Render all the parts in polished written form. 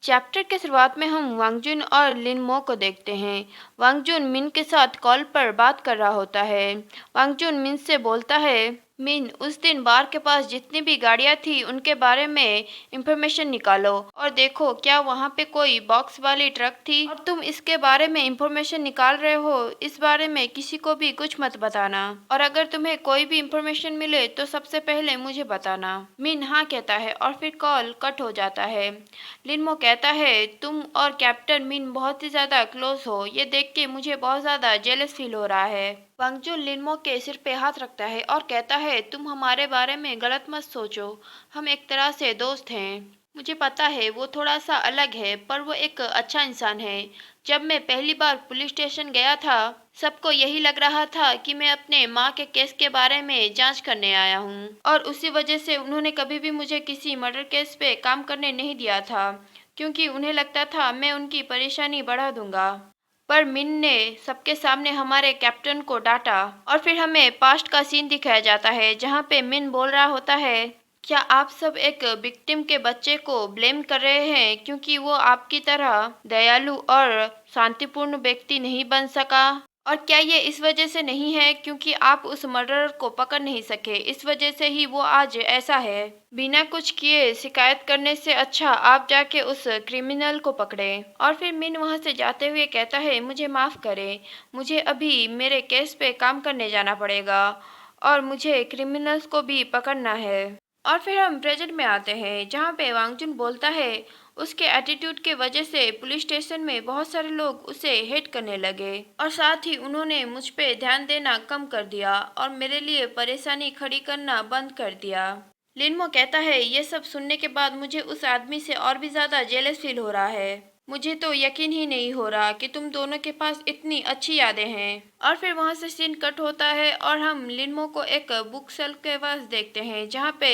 Chapter के शुरुआत में हम वांगजुन और लिनमो को देखते हैं। वांगजुन मिन के साथ कॉल पर बात कर रहा होता है। वांगजुन मिन से बोलता है, मिन, उस दिन बार के पास जितनी भी गाड़ियाँ थी उनके बारे में इंफॉर्मेशन निकालो और देखो क्या वहाँ पे कोई बॉक्स वाली ट्रक थी। और तुम इसके बारे में इंफॉर्मेशन निकाल रहे हो, इस बारे में किसी को भी कुछ मत बताना, और अगर तुम्हें कोई भी इंफॉर्मेशन मिले तो सबसे पहले मुझे बताना। मिन हाँ कहता है और फिर कॉल कट हो जाता है। लिनमो कहता है, तुम और कैप्टन मिन बहुत ही ज़्यादा क्लोज हो, ये देख के मुझे बहुत ज़्यादा जेलस फील हो रहा है। वांगजुन लिनमो के सिर पे हाथ रखता है और कहता है, तुम हमारे बारे में गलत मत सोचो, हम एक तरह से दोस्त हैं। मुझे पता है वो थोड़ा सा अलग है पर वो एक अच्छा इंसान है। जब मैं पहली बार पुलिस स्टेशन गया था, सबको यही लग रहा था कि मैं अपने माँ के केस के बारे में जांच करने आया हूँ, और उसी वजह से उन्होंने कभी भी मुझे किसी मर्डर केस पे काम करने नहीं दिया था, क्योंकि उन्हें लगता था मैं उनकी परेशानी बढ़ा दूंगा। पर मिन ने सबके सामने हमारे कैप्टन को डांटा, और फिर हमें पास्ट का सीन दिखाया जाता है जहाँ पे मिन बोल रहा होता है, क्या आप सब एक विक्टिम के बच्चे को ब्लेम कर रहे हैं क्योंकि वो आपकी तरह दयालु और शांतिपूर्ण व्यक्ति नहीं बन सका? और क्या ये इस वजह से नहीं है क्योंकि आप उस मर्डरर को पकड़ नहीं सके, इस वजह से ही वो आज ऐसा है? बिना कुछ किए शिकायत करने से अच्छा आप जाके उस क्रिमिनल को पकड़े। और फिर मिन वहां से जाते हुए कहता है, मुझे माफ़ करें, मुझे अभी मेरे केस पे काम करने जाना पड़ेगा और मुझे क्रिमिनल्स को भी पकड़ना है। और फिर हम प्रेजेंट में आते हैं जहाँ पे वांगजुन बोलता है, उसके एटीट्यूड के वजह से पुलिस स्टेशन में बहुत सारे लोग उसे हेट करने लगे, और साथ ही उन्होंने मुझ पे ध्यान देना कम कर दिया और मेरे लिए परेशानी खड़ी करना बंद कर दिया। लिनमो कहता है, ये सब सुनने के बाद मुझे उस आदमी से और भी ज़्यादा जेलस फील हो रहा है। मुझे तो यकीन ही नहीं हो रहा कि तुम दोनों के पास इतनी अच्छी यादें हैं। और फिर वहां से सीन कट होता है और हम लिनमो को एक बुक सेल्फ के पास देखते हैं जहाँ पे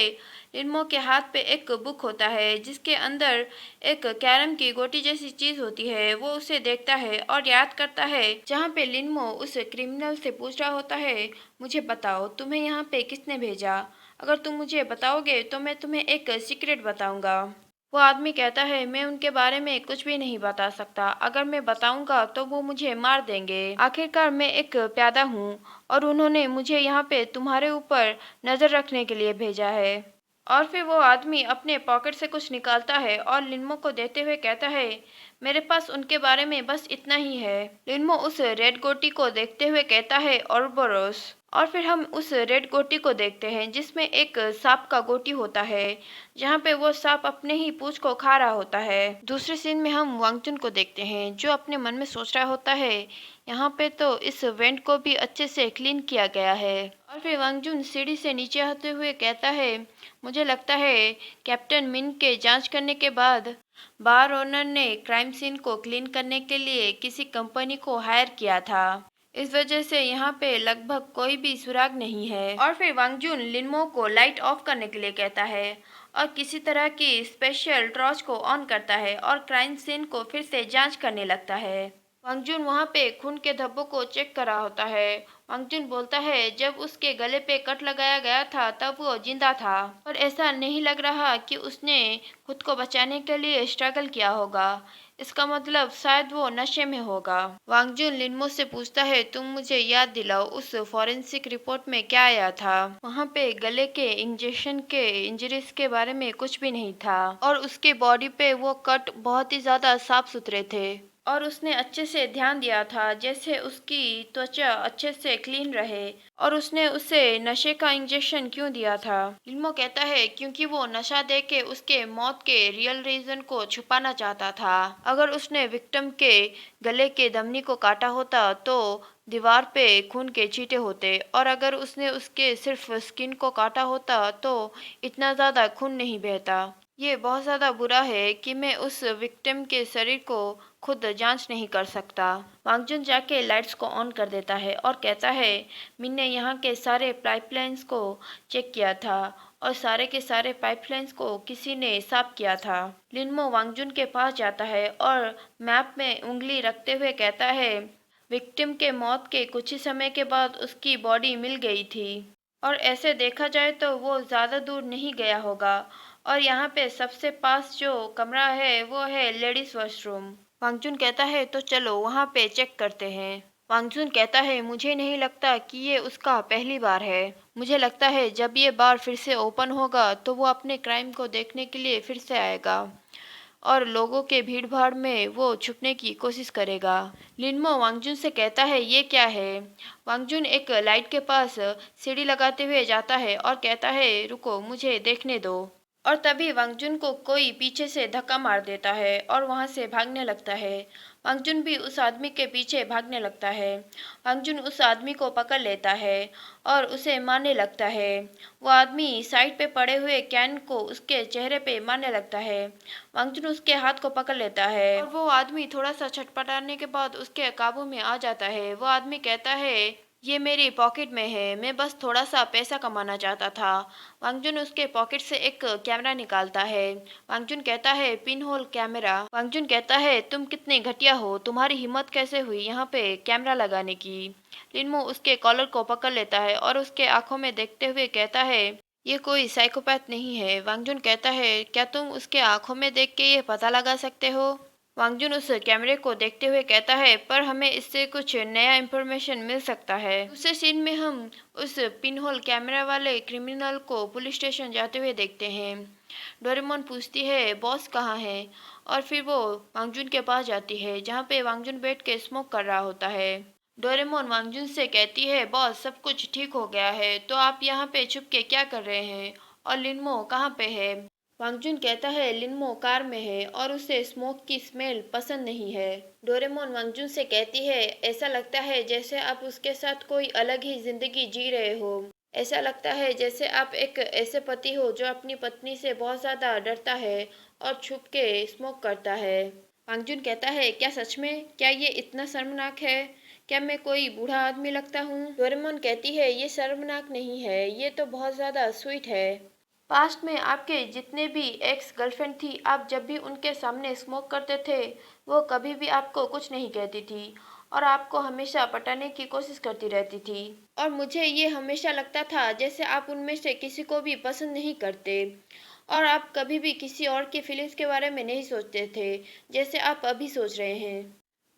लिनमो के हाथ पे एक बुक होता है जिसके अंदर एक कैरम की गोटी जैसी चीज होती है। वो उसे देखता है और याद करता है जहाँ पे लिनमो उस क्रिमिनल से पूछ रहा होता है, मुझे बताओ तुम्हें यहाँ पे किसने भेजा, अगर तुम मुझे बताओगे तो मैं तुम्हें एक सीक्रेट बताऊंगा। वो आदमी कहता है, मैं उनके बारे में कुछ भी नहीं बता सकता, अगर मैं बताऊंगा तो वो मुझे मार देंगे। आखिरकार मैं एक प्यादा हूँ और उन्होंने मुझे यहाँ पे तुम्हारे ऊपर नज़र रखने के लिए भेजा है। और फिर वो आदमी अपने पॉकेट से कुछ निकालता है और लिनमो को देते हुए कहता है, मेरे पास उनके बारे में बस इतना ही है। लिनमो उस रेड गोटी को देखते हुए कहता है, ओरबोरोस। और फिर हम उस रेड गोटी को देखते हैं जिसमें एक सांप का गोटी होता है, जहाँ पे वो सांप अपने ही पूंछ को खा रहा होता है। दूसरे सीन में हम वांगचुन को देखते हैं जो अपने मन में सोच रहा होता है, यहाँ पे तो इस वेंट को भी अच्छे से क्लीन किया गया है। और फिर वांगजुन सीढ़ी से नीचे आते हुए कहता है, मुझे लगता है कैप्टन मिन के जांच करने के बाद बार ओनर ने क्राइम सीन को क्लीन करने के लिए किसी कंपनी को हायर किया था, इस वजह से यहाँ पे लगभग कोई भी सुराग नहीं है। और फिर वांगजुन लिनमो को लाइट ऑफ करने के लिए कहता है और किसी तरह की स्पेशल टॉर्च को ऑन करता है और क्राइम सीन को फिर से जांच करने लगता है। वांगजुन वहाँ पे खून के धब्बों को चेक कर रहा होता है। वांगजुन बोलता है, जब उसके गले पे कट लगाया गया था तब वो जिंदा था, पर ऐसा नहीं लग रहा कि उसने खुद को बचाने के लिए स्ट्रगल किया होगा, इसका मतलब शायद वो नशे में होगा। वांगजुन लिनमो से पूछता है, तुम मुझे याद दिलाओ उस फॉरेंसिक रिपोर्ट में क्या आया था? वहाँ पे गले के इंजेक्शन के इंजरीज के बारे में कुछ भी नहीं था और उसके बॉडी पे वो कट बहुत ही ज्यादा साफ सुथरे थे, और उसने अच्छे से ध्यान दिया था जैसे उसकी त्वचा अच्छे से क्लीन रहे। और उसने उसे नशे का इंजेक्शन क्यों दिया था? लिल्मो कहता है, क्योंकि वो नशा दे के उसके मौत के रियल रीजन को छुपाना चाहता था। अगर उसने विक्टिम के गले के धमनी को काटा होता तो दीवार पे खून के छींटे होते, और अगर उसने उसके सिर्फ स्किन को काटा होता तो इतना ज़्यादा खून नहीं बहता। ये बहुत ज़्यादा बुरा है कि मैं उस विक्टिम के शरीर को खुद जांच नहीं कर सकता। वांगजुन जाके लाइट्स को ऑन कर देता है और कहता है, मैंने यहाँ के सारे पाइपलाइंस को चेक किया था और सारे के सारे पाइपलाइंस को किसी ने साफ किया था। लिनमो वांगजुन के पास जाता है और मैप में उंगली रखते हुए कहता है, विक्टिम के मौत के कुछ ही समय के बाद उसकी बॉडी मिल गई थी और ऐसे देखा जाए तो वो ज़्यादा दूर नहीं गया होगा और यहाँ पे सबसे पास जो कमरा है वो है लेडीज़ वॉशरूम। वांगजुन कहता है तो चलो वहाँ पे चेक करते हैं। वांगजुन कहता है मुझे नहीं लगता कि ये उसका पहली बार है। मुझे लगता है जब ये बार फिर से ओपन होगा तो वो अपने क्राइम को देखने के लिए फिर से आएगा और लोगों के भीड़ भाड़ में वो छुपने की कोशिश करेगा। लिनमो वांगजुन से कहता है ये क्या है। वांगजुन एक लाइट के पास सीढ़ी लगाते हुए जाता है और कहता है रुको मुझे देखने दो। और तभी वांगजुन को कोई पीछे से धक्का मार देता है और वहां से भागने लगता है। वांगजुन भी उस आदमी के पीछे भागने लगता है। वांगजुन उस आदमी को पकड़ लेता है और उसे मारने लगता है। वो आदमी साइड पे पड़े हुए कैन को उसके चेहरे पे मारने लगता है। वांगजुन उसके हाथ को पकड़ लेता है और वो आदमी थोड़ा सा छटपटाने के बाद उसके काबू में आ जाता है। वो आदमी कहता है ये मेरी पॉकेट में है, मैं बस थोड़ा सा पैसा कमाना चाहता था। वांगजुन उसके पॉकेट से एक कैमरा निकालता है। वांगजुन कहता है पिन होल कैमरा। वांगजुन कहता है तुम कितने घटिया हो, तुम्हारी हिम्मत कैसे हुई यहाँ पे कैमरा लगाने की। लिनमो उसके कॉलर को पकड़ लेता है और उसके आंखों में देखते हुए कहता है ये कोई साइकोपैथ नहीं है। वांगजुन कहता है क्या तुम उसके आंखों में देख के ये पता लगा सकते हो। वांगजुन उस कैमरे को देखते हुए कहता है पर हमें इससे कुछ नया इंफॉर्मेशन मिल सकता है। दूसरे सीन में हम उस पिन होल कैमरा वाले क्रिमिनल को पुलिस स्टेशन जाते हुए देखते हैं। डोरेमोन पूछती है बॉस कहाँ है और फिर वो वांगजुन के पास जाती है जहाँ पे वांगजुन बैठ के स्मोक कर रहा होता है। डोरेमोन वांगजुन से कहती है बॉस सब कुछ ठीक हो गया है तो आप यहाँ पे छुप के क्या कर रहे हैं और लिनमो कहाँ पे है। वांगजुन कहता है लिनमो कार में है और उसे स्मोक की स्मेल पसंद नहीं है। डोरेमोन वांगजुन से कहती है ऐसा लगता है जैसे आप उसके साथ कोई अलग ही जिंदगी जी रहे हो। ऐसा लगता है जैसे आप एक ऐसे पति हो जो अपनी पत्नी से बहुत ज्यादा डरता है और छुप के स्मोक करता है। वांगजुन कहता है क्या सच में, क्या ये इतना शर्मनाक है, क्या मैं कोई बूढ़ा आदमी लगता हूँ। डोरेमोन कहती है ये शर्मनाक नहीं है, ये तो बहुत ज्यादा स्वीट है। पास्ट में आपके जितने भी एक्स गर्लफ्रेंड थी आप जब भी उनके सामने स्मोक करते थे वो कभी भी आपको कुछ नहीं कहती थी और आपको हमेशा पटाने की कोशिश करती रहती थी और मुझे ये हमेशा लगता था जैसे आप उनमें से किसी को भी पसंद नहीं करते और आप कभी भी किसी और की फीलिंग्स के बारे में नहीं सोचते थे जैसे आप अभी सोच रहे हैं।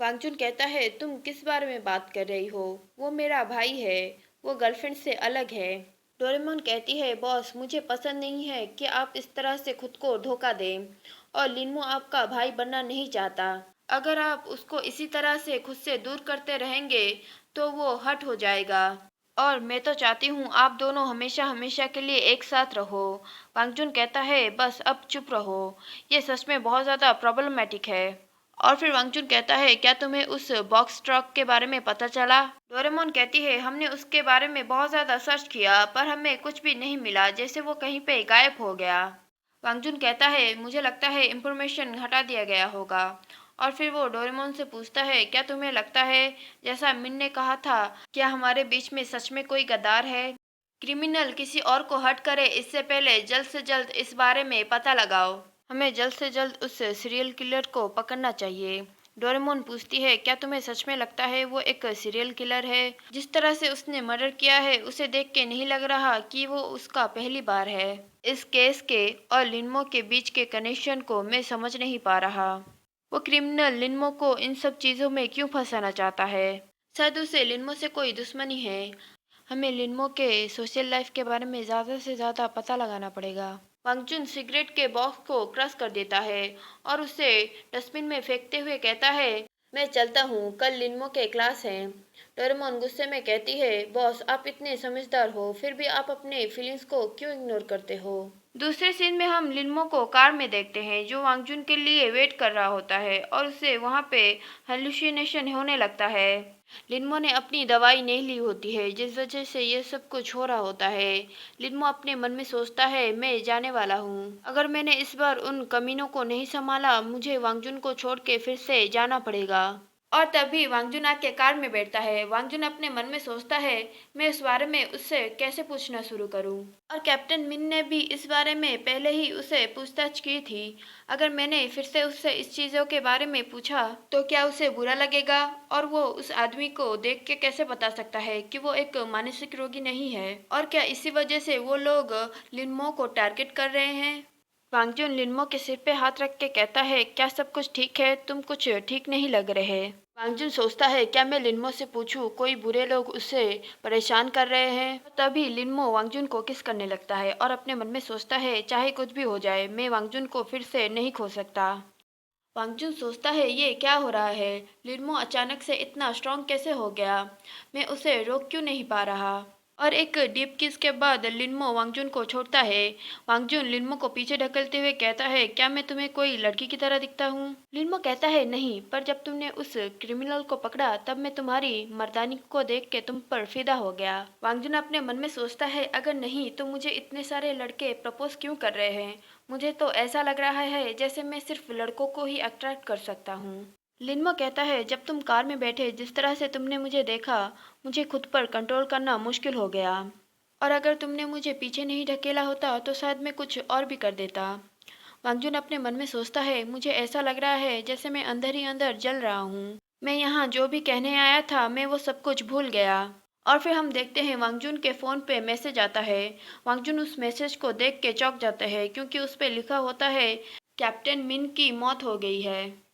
वांगचुन कहता है तुम किस बारे में बात कर रही हो, वो मेरा भाई है, वो गर्लफ्रेंड से अलग है। डोरेमोन कहती है बॉस मुझे पसंद नहीं है कि आप इस तरह से खुद को धोखा दें और लिनमो आपका भाई बनना नहीं चाहता। अगर आप उसको इसी तरह से खुद से दूर करते रहेंगे तो वो हट हो जाएगा और मैं तो चाहती हूँ आप दोनों हमेशा हमेशा के लिए एक साथ रहो। वांगचुन कहता है बस अब चुप रहो, ये सच में बहुत ज़्यादा प्रॉब्लमेटिक है। और फिर वांगचुन कहता है क्या तुम्हें उस बॉक्स ट्रक के बारे में पता चला। डोरेमोन कहती है हमने उसके बारे में बहुत ज़्यादा सर्च किया पर हमें कुछ भी नहीं मिला, जैसे वो कहीं पे गायब हो गया। वांगचुन कहता है मुझे लगता है इंफॉर्मेशन हटा दिया गया होगा। और फिर वो डोरेमोन से पूछता है क्या तुम्हें लगता है जैसा मिन ने कहा था क्या हमारे बीच में सच में कोई गद्दार है। क्रिमिनल किसी और को हर्ट करे इससे पहले जल्द से जल्द इस बारे में पता लगाओ, हमें जल्द से जल्द उस सीरियल किलर को पकड़ना चाहिए। डोरेमोन पूछती है क्या तुम्हें सच में लगता है वो एक सीरियल किलर है, जिस तरह से उसने मर्डर किया है उसे देख के नहीं लग रहा कि वो उसका पहली बार है। इस केस के और लिनमो के बीच के कनेक्शन को मैं समझ नहीं पा रहा। वो क्रिमिनल लिनमो को इन सब चीज़ों में क्यों फंसाना चाहता है। शायद उसे लिनमो से कोई दुश्मनी है। हमें लिनमो के सोशल लाइफ के बारे में ज़्यादा से ज़्यादा पता लगाना पड़ेगा। वांगचुन सिगरेट के बॉक्स को क्रश कर देता है और उसे डस्टबिन में फेंकते हुए कहता है मैं चलता हूँ, कल लिनमो के क्लास हैं। डोरेमोन गुस्से में कहती है बॉस आप इतने समझदार हो फिर भी आप अपने फीलिंग्स को क्यों इग्नोर करते हो। दूसरे सीन में हम लिनमो को कार में देखते हैं जो वांगचुन के लिए वेट कर रहा होता है और उसे वहाँ पे हेलुसिनेशन होने लगता है। लिनमो ने अपनी दवाई नहीं ली होती है जिस वजह से ये सब कुछ हो रहा होता है। लिनमो अपने मन में सोचता है मैं जाने वाला हूँ, अगर मैंने इस बार उन कमीनों को नहीं संभाला मुझे वांगजुन को छोड़ के फिर से जाना पड़ेगा। और तभी वांगजुन आके कार में बैठता है। वांगजुन अपने मन में सोचता है, मैं इस बारे में उससे कैसे पूछना शुरू करूं। और कैप्टन मिन ने भी इस बारे में पहले ही उसे पूछताछ की थी। अगर मैंने फिर से उससे इस चीज़ों के बारे में पूछा तो क्या उसे बुरा लगेगा, और वो उस आदमी को देख के कैसे बता सकता है कि वो एक मानसिक रोगी नहीं है, और क्या इसी वजह से वो लोग लिनमो को टारगेट कर रहे हैं। वांगजुन लिनमो के सिर पे हाथ रख के कहता है, क्या सब कुछ ठीक है? तुम कुछ ठीक नहीं लग रहे। वांगजुन सोचता है, क्या मैं लिनमो से पूछूं, कोई बुरे लोग उससे परेशान कर रहे हैं। तभी लिनमो वांगजुन को किस करने लगता है और अपने मन में सोचता है, चाहे कुछ भी हो जाए मैं वांगजुन को फिर से नहीं खो सकता। वांगजुन सोचता है, ये क्या हो रहा है? लिनमो अचानक से इतना स्ट्रांग कैसे हो गया? मैं उसे रोक क्यों नहीं पा रहा? और एक डीप किस के बाद लिनमो वांगजुन को छोड़ता है। वांगजुन लिनमो को पीछे ढकेलते हुए कहता है, क्या मैं तुम्हें कोई लड़की की तरह दिखता हूँ? लिनमो कहता है, नहीं, पर जब तुमने उस क्रिमिनल को पकड़ा तब मैं तुम्हारी मर्दानी को देख के तुम पर फिदा हो गया। वांगजुन अपने मन में सोचता है, अगर नहीं तो मुझे इतने सारे लड़के प्रपोज क्यों कर रहे हैं? मुझे तो ऐसा लग रहा है जैसे मैं सिर्फ लड़कों को ही अट्रैक्ट कर सकता हूँ। लिनमा कहता है, जब तुम कार में बैठे जिस तरह से तुमने मुझे देखा, मुझे खुद पर कंट्रोल करना मुश्किल हो गया। और अगर तुमने मुझे पीछे नहीं ढकेला होता तो शायद मैं कुछ और भी कर देता। वांगजुन अपने मन में सोचता है, मुझे ऐसा लग रहा है जैसे मैं अंदर ही अंदर जल रहा हूँ। मैं यहाँ जो भी कहने आया था मैं वो सब कुछ भूल गया। और फिर हम देखते हैं वांगजुन के फ़ोन पे मैसेज आता है। वांगजुन उस मैसेज को देख के चौंक जाता है क्योंकि उस पे लिखा होता है, कैप्टन मिन की मौत हो गई है।